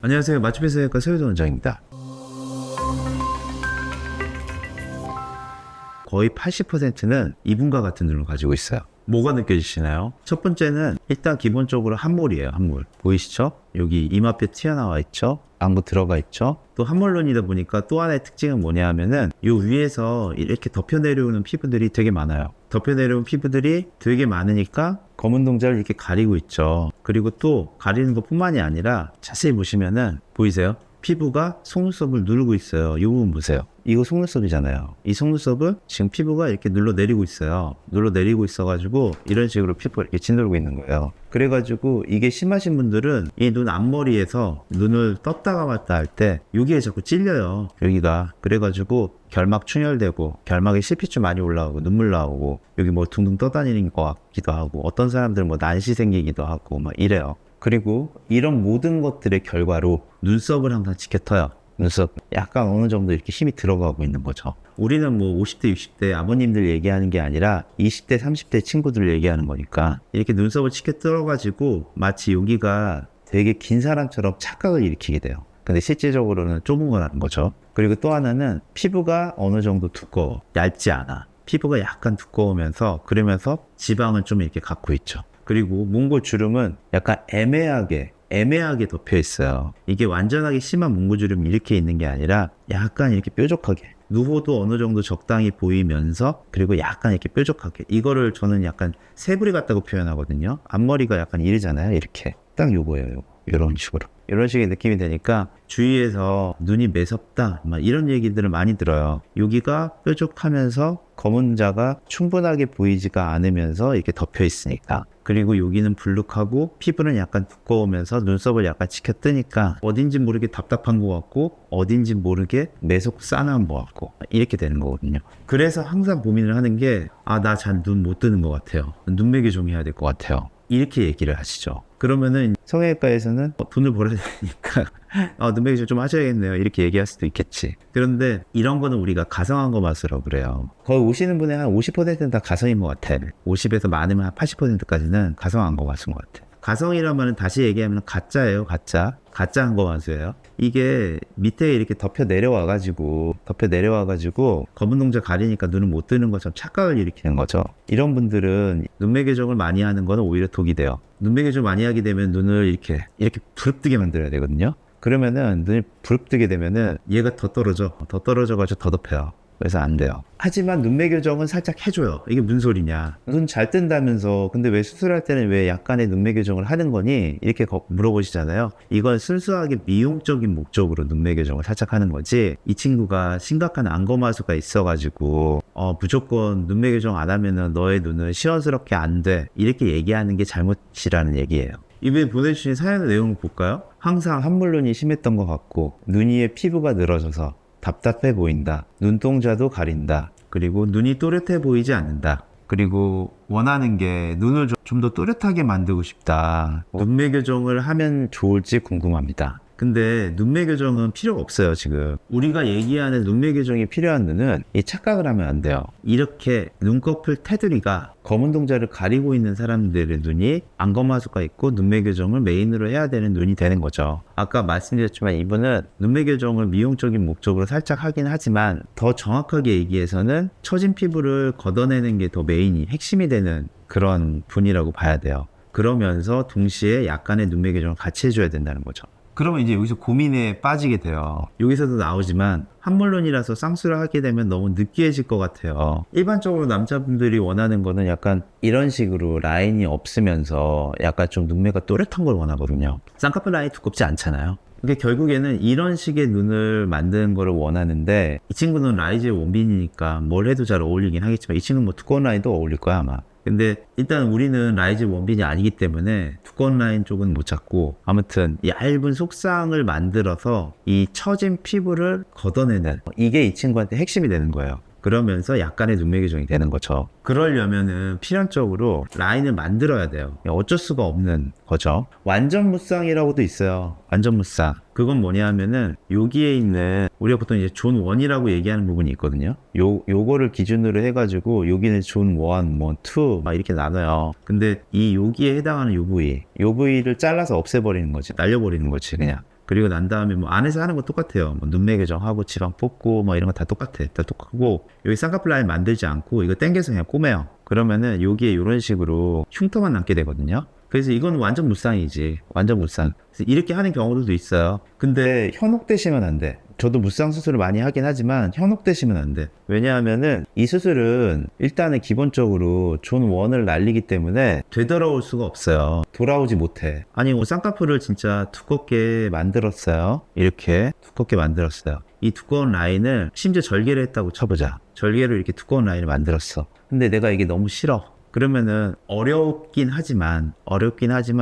안녕하세요. 맞춤피서의학과 서유도 원장입니다. 거의 80%는 이분과 같은 눈을 가지고 있어요. 뭐가 느껴지시나요? 첫 번째는 일단 기본적으로 함몰이에요. 함몰. 보이시죠? 여기 이마뼈 튀어나와 있죠? 안구 들어가 있죠? 또 함몰눈이다 보니까 또 하나의 특징은 뭐냐 하면은 요 위에서 이렇게 덮여 내려오는 피부들이 되게 많아요. 덮여 내려온 피부들이 되게 많으니까 검은 동자를 이렇게 가리고 있죠. 그리고 또 가리는 것 뿐만이 아니라 자세히 보시면은 보이세요? 피부가 속눈썹을 누르고 있어요. 이 부분 보세요. 이거 속눈썹이잖아요. 이 속눈썹을 지금 피부가 이렇게 눌러내리고 있어요. 눌러내리고 있어가지고 이런 식으로 피부가 이렇게 짓누르고 있는 거예요. 그래가지고 이게 심하신 분들은 이 눈 앞머리에서 눈을 떴다가 왔다 할 때 여기에 자꾸 찔려요. 여기가. 그래가지고 결막 충혈되고 결막에 실핏줄 많이 올라오고 눈물 나오고 여기 뭐 둥둥 떠다니는 것 같기도 하고 어떤 사람들은 뭐 난시 생기기도 하고 막 이래요. 그리고 이런 모든 것들의 결과로 눈썹을 항상 지켜터요. 눈썹 약간 어느 정도 이렇게 힘이 들어가고 있는 거죠. 우리는 뭐 50대, 60대 아버님들 얘기하는 게 아니라 20대, 30대 친구들 얘기하는 거니까 이렇게 눈썹을 치켜들어가지고 마치 여기가 되게 긴 사람처럼 착각을 일으키게 돼요. 근데 실제적으로는 좁은 거라는 거죠. 그리고 또 하나는 피부가 어느 정도 두꺼워. 얇지 않아. 피부가 약간 두꺼우면서 그러면서 지방을 좀 이렇게 갖고 있죠. 그리고 몽골 주름은 약간 애매하게 덮여 있어요. 이게 완전하게 심한 몽골 주름이 이렇게 있는 게 아니라 약간 이렇게 뾰족하게 누호도 어느 정도 적당히 보이면서 그리고 약간 이렇게 뾰족하게 이거를 저는 약간 새부리 같다고 표현하거든요. 앞머리가 약간 이러잖아요. 이렇게 딱 요거예요. 이런 식으로 이런 식의 느낌이 되니까 주위에서 눈이 매섭다 막 이런 얘기들을 많이 들어요. 여기가 뾰족하면서 검은 자가 충분하게 보이지가 않으면서 이렇게 덮여 있으니까. 그리고 여기는 불룩하고 피부는 약간 두꺼우면서 눈썹을 약간 치켜뜨니까 어딘지 모르게 답답한 것 같고 어딘지 모르게 매속 싸나운 것 같고 이렇게 되는 거거든요. 그래서 항상 고민을 하는 게 나 잘 눈 못 뜨는 것 같아요. 눈매개 좀 해야 될 것 같아요. 이렇게 얘기를 하시죠. 그러면은 성형외과에서는 돈을 벌어야 되니까 눈매개 좀 하셔야겠네요. 이렇게 얘기할 수도 있겠지. 그런데 이런 거는 우리가 가성한 거 맛으로 그래요. 거의 오시는 분의 한 50%는 다 가성인 것 같아. 50에서 많으면 한 80%까지는 가성한 거 맛인 것 같아. 가성이라면 다시 얘기하면 가짜예요. 가짜한 거 맛이에요. 이게 밑에 이렇게 덮여 내려와가지고 검은 동자 가리니까 눈을 못 뜨는 것처럼 착각을 일으키는 거죠. 이런 분들은 눈매 교정을 많이 하는 거는 오히려 독이 돼요. 눈매 교정 많이 하게 되면 눈을 이렇게 부릅뜨게 만들어야 되거든요. 그러면은 눈이 부릅뜨게 되면은 얘가 더 떨어져가지고 더 덮여요. 그래서 안 돼요. 하지만 눈매 교정은 살짝 해줘요. 이게 무슨 소리냐. 눈 잘 뜬다면서 근데 왜 수술할 때는 왜 약간의 눈매 교정을 하는 거니? 이렇게 물어보시잖아요. 이건 순수하게 미용적인 목적으로 눈매 교정을 살짝 하는 거지 이 친구가 심각한 안검하수가 있어가지고 무조건 눈매 교정 안 하면은 너의 눈은 시원스럽게 안 돼. 이렇게 얘기하는 게 잘못이라는 얘기예요. 이번에 보내주신 사연의 내용을 볼까요? 항상 함몰눈이 심했던 것 같고 눈 위에 피부가 늘어져서 답답해 보인다. 눈동자도 가린다. 그리고 눈이 또렷해 보이지 않는다. 그리고 원하는 게 눈을 좀 더 또렷하게 만들고 싶다. 눈매 교정을 하면 좋을지 궁금합니다. 근데 눈매 교정은 필요가 없어요. 지금 우리가 얘기하는 눈매 교정이 필요한 눈은 이 착각을 하면 안 돼요. 이렇게 눈꺼풀 테두리가 검은 동자를 가리고 있는 사람들의 눈이 안검하수가 있고 눈매 교정을 메인으로 해야 되는 눈이 되는 거죠. 아까 말씀드렸지만 이분은 눈매 교정을 미용적인 목적으로 살짝 하긴 하지만 더 정확하게 얘기해서는 처진 피부를 걷어내는 게 더 메인이 핵심이 되는 그런 분이라고 봐야 돼요. 그러면서 동시에 약간의 눈매 교정을 같이 해줘야 된다는 거죠. 그러면 이제 여기서 고민에 빠지게 돼요. 여기서도 나오지만 함몰눈이라서 쌍수를 하게 되면 너무 느끼해질 것 같아요. 일반적으로 남자분들이 원하는 거는 약간 이런 식으로 라인이 없으면서 약간 좀 눈매가 또렷한 걸 원하거든요. 쌍꺼풀 라인이 두껍지 않잖아요. 근데 결국에는 이런 식의 눈을 만드는 거를 원하는데 이 친구는 라이즈의 원빈이니까 뭘 해도 잘 어울리긴 하겠지만 이 친구는 뭐 두꺼운 라인도 어울릴 거야 아마. 근데 일단 우리는 라이즈 원빈이 아니기 때문에 두꺼운 라인 쪽은 못 찾고 아무튼 얇은 속쌍을 만들어서 이 처진 피부를 걷어내는 이게 이 친구한테 핵심이 되는 거예요. 그러면서 약간의 눈매 교정이 되는 거죠. 그러려면은 필연적으로 라인을 만들어야 돼요. 어쩔 수가 없는 거죠. 완전 무쌍이라고도 있어요. 완전 무쌍. 그건 뭐냐 하면은 여기에 있는 우리가 보통 이제 존 1이라고 얘기하는 부분이 있거든요. 요거를 기준으로 해가지고 여기는 존 1, 뭐 2 막 이렇게 나눠요. 근데 이 여기에 해당하는 요 부위를 잘라서 없애버리는 거지. 날려버리는 거지 그냥. 그리고 난 다음에 뭐 안에서 하는 거 똑같아요. 뭐 눈매 교정하고 지방 뽑고 뭐 이런 거 다 똑같아. 다 똑같고 여기 쌍꺼풀 라인 만들지 않고 이거 당겨서 그냥 꼬매요. 그러면은 여기에 이런 식으로 흉터만 남게 되거든요. 그래서 이건 완전 무쌍이지. 완전 무쌍. 그래서 이렇게 하는 경우들도 있어요. 근데 현혹되시면 안 돼. 저도 무쌍 수술을 많이 하긴 하지만 현혹되시면 안 돼. 왜냐하면은 이 수술은 일단은 기본적으로 존 원을 날리기 때문에 되돌아올 수가 없어요. 돌아오지 못해. 아니 뭐 쌍꺼풀을 진짜 두껍게 만들었어요. 이렇게 두껍게 만들었어요. 이 두꺼운 라인을 심지어 절개를 했다고 쳐보자. 절개로 이렇게 두꺼운 라인을 만들었어. 근데 내가 이게 너무 싫어. 그러면은 어렵긴 하지만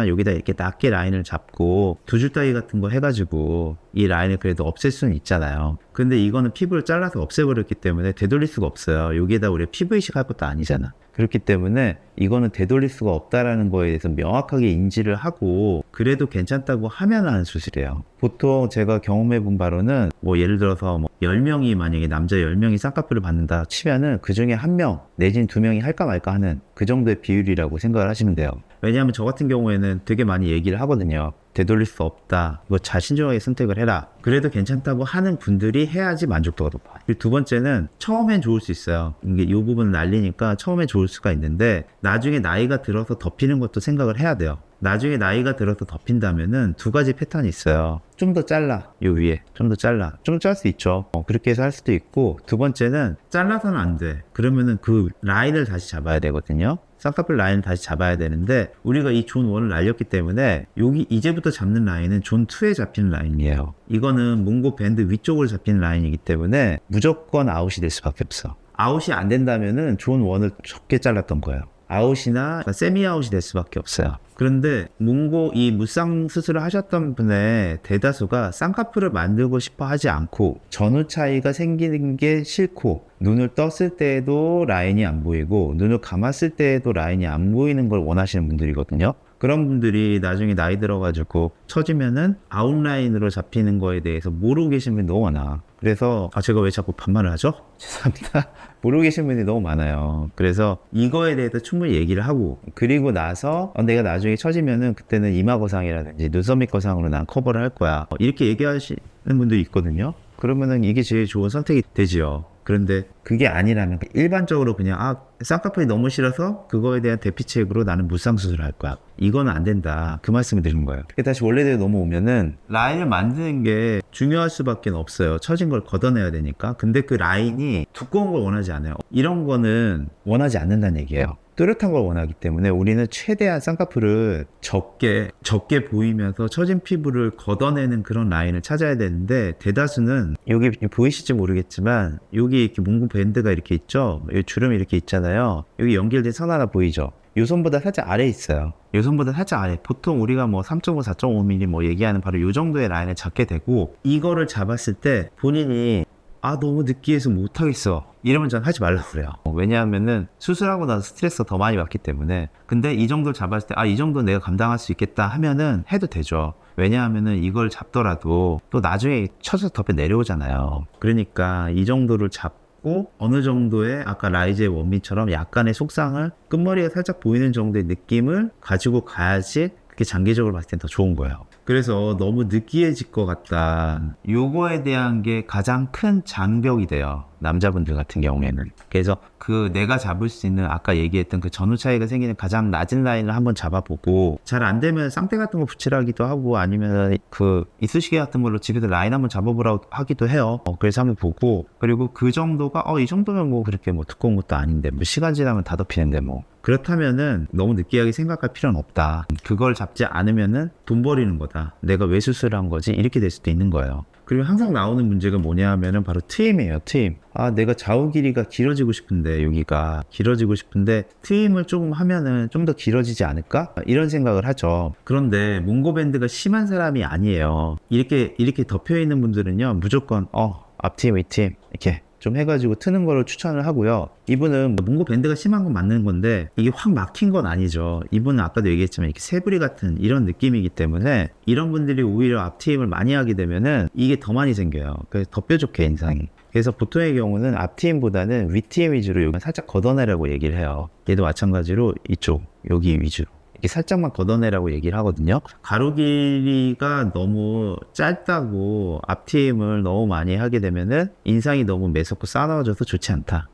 여기다 이렇게 낮게 라인을 잡고 두 줄 따기 같은 거 해가지고 이 라인을 그래도 없앨 수는 있잖아요. 근데 이거는 피부를 잘라서 없애버렸기 때문에 되돌릴 수가 없어요. 여기에다 우리가 피부 이식 할 것도 아니잖아. 그렇기 때문에 이거는 되돌릴 수가 없다라는 거에 대해서 명확하게 인지를 하고 그래도 괜찮다고 하면 하는 수술이에요. 보통 제가 경험해 본 바로는 뭐 예를 들어서 뭐 10명이 만약에 남자 10명이 쌍꺼풀을 받는다 치면은 그 중에 1명 내지는 2명이 할까 말까 하는 그 정도의 비율이라고 생각을 하시면 돼요. 왜냐하면 저 같은 경우에는 되게 많이 얘기를 하거든요. 되돌릴 수 없다. 이거 잘 신중하게 선택을 해라. 그래도 괜찮다고 하는 분들이 해야지 만족도가 높아. 그리고 두 번째는 처음엔 좋을 수 있어요. 이게 이 부분 날리니까 처음엔 좋을 수가 있는데 나중에 나이가 들어서 덮이는 것도 생각을 해야 돼요. 나중에 나이가 들어서 덮인다면은 두 가지 패턴이 있어요. 좀 더 잘라. 요 위에 좀 더 잘라. 좀 짤 수 있죠. 그렇게 해서 할 수도 있고 두 번째는 잘라서는 안 돼. 그러면은 그 라인을 다시 잡아야 되거든요. 쌍꺼풀 라인을 다시 잡아야 되는데 우리가 이 존 1을 날렸기 때문에 여기 이제부터 잡는 라인은 존 2에 잡히는 라인이에요. 이거는 몽고 밴드 위쪽으로 잡히는 라인이기 때문에 무조건 아웃이 될 수밖에 없어. 아웃이 안 된다면은 존 1을 적게 잘랐던 거예요. 아웃이나 세미 아웃이 될 수밖에 없어요. 그런데 몽고 이 무쌍 수술을 하셨던 분의 대다수가 쌍꺼풀을 만들고 싶어 하지 않고 전후 차이가 생기는 게 싫고 눈을 떴을 때에도 라인이 안 보이고 눈을 감았을 때에도 라인이 안 보이는 걸 원하시는 분들이거든요. 그런 분들이 나중에 나이 들어가지고 처지면은 아웃라인으로 잡히는 거에 대해서 모르고 계신 분이 너무 많아. 그래서 제가 왜 자꾸 반말을 하죠? 죄송합니다. 모르고 계신 분이 너무 많아요. 그래서 이거에 대해서 충분히 얘기를 하고 그리고 나서 내가 나중에 처지면은 그때는 이마 거상이라든지 눈썹 밑 거상으로 난 커버를 할 거야. 이렇게 얘기하시는 분도 있거든요. 그러면은 이게 제일 좋은 선택이 되지요. 그런데 그게 아니라면 일반적으로 그냥 쌍꺼풀이 너무 싫어서 그거에 대한 대피책으로 나는 무쌍수술을 할 거야. 이건 안 된다. 그 말씀을 드린 거예요. 다시 원래대로 넘어오면은 라인을 만드는 게 중요할 수밖에 없어요. 처진 걸 걷어내야 되니까. 근데 그 라인이 두꺼운 걸 원하지 않아요. 이런 거는 원하지 않는다는 얘기예요. 뚜렷한 걸 원하기 때문에 우리는 최대한 쌍꺼풀을 적게 보이면서 처진 피부를 걷어내는 그런 라인을 찾아야 되는데 대다수는 여기 보이실지 모르겠지만 여기 이렇게 몽고 밴드가 이렇게 있죠. 여기 주름이 이렇게 있잖아요. 여기 연결된 선 하나 보이죠. 요 선보다 살짝 아래에 있어요. 요 선보다 살짝 아래. 보통 우리가 뭐 3.5, 4.5mm 뭐 얘기하는 바로 요 정도의 라인을 잡게 되고 이거를 잡았을 때 본인이 너무 느끼해서 못하겠어 이러면 전 하지 말라고 그래요. 왜냐하면은 수술하고 나서 스트레스가 더 많이 받기 때문에. 근데 이 정도를 잡았을 때 이 정도 내가 감당할 수 있겠다 하면은 해도 되죠. 왜냐하면은 이걸 잡더라도 또 나중에 쳐서 덮여 내려오잖아요. 그러니까 이 정도를 잡고 어느 정도의 아까 라이즈의 원미처럼 약간의 속상을 끝머리가 살짝 보이는 정도의 느낌을 가지고 가야지 그게 장기적으로 봤을 땐 더 좋은 거예요. 그래서 너무 느끼해질 것 같다. 요거에 대한 게 가장 큰 장벽이 돼요. 남자분들 같은 경우에는. 그래서 그 내가 잡을 수 있는 아까 얘기했던 그 전후 차이가 생기는 가장 낮은 라인을 한번 잡아보고 잘 안 되면 쌍대 같은 거 붙이라기도 하고 아니면 그 이쑤시개 같은 걸로 집에서 라인 한번 잡아보라고 하기도 해요. 그래서 한번 보고 그리고 그 정도가 이 정도면 뭐 그렇게 뭐 두꺼운 것도 아닌데 뭐 시간 지나면 다 덮이는데 뭐 그렇다면은 너무 느끼하게 생각할 필요는 없다. 그걸 잡지 않으면은 돈 버리는 거다. 내가 왜 수술한 거지? 이렇게 될 수도 있는 거예요. 그리고 항상 나오는 문제가 뭐냐 하면은 바로 트임이에요. 트임. 내가 좌우 길이가 길어지고 싶은데 여기가 길어지고 싶은데 트임을 조금 하면은 좀 더 길어지지 않을까? 이런 생각을 하죠. 그런데 몽고밴드가 심한 사람이 아니에요. 이렇게 덮여 있는 분들은요 무조건 앞트임, 윗트임 이렇게 좀 해가지고 트는 거를 추천을 하고요. 이분은 몽고 밴드가 심한 건 맞는 건데 이게 확 막힌 건 아니죠. 이분은 아까도 얘기했지만 이렇게 새부리 같은 이런 느낌이기 때문에 이런 분들이 오히려 앞트임을 많이 하게 되면은 이게 더 많이 생겨요. 그래서 더 뾰족해 인상이. 그래서 보통의 경우는 앞트임보다는 윗트임 위주로 여기 살짝 걷어내라고 얘기를 해요. 얘도 마찬가지로 이쪽 여기 위주 이렇게 살짝만 걷어내라고 얘기를 하거든요. 가로 길이가 너무 짧다고 앞트임을 너무 많이 하게 되면은 인상이 너무 매섭고 싸나워져서 좋지 않다.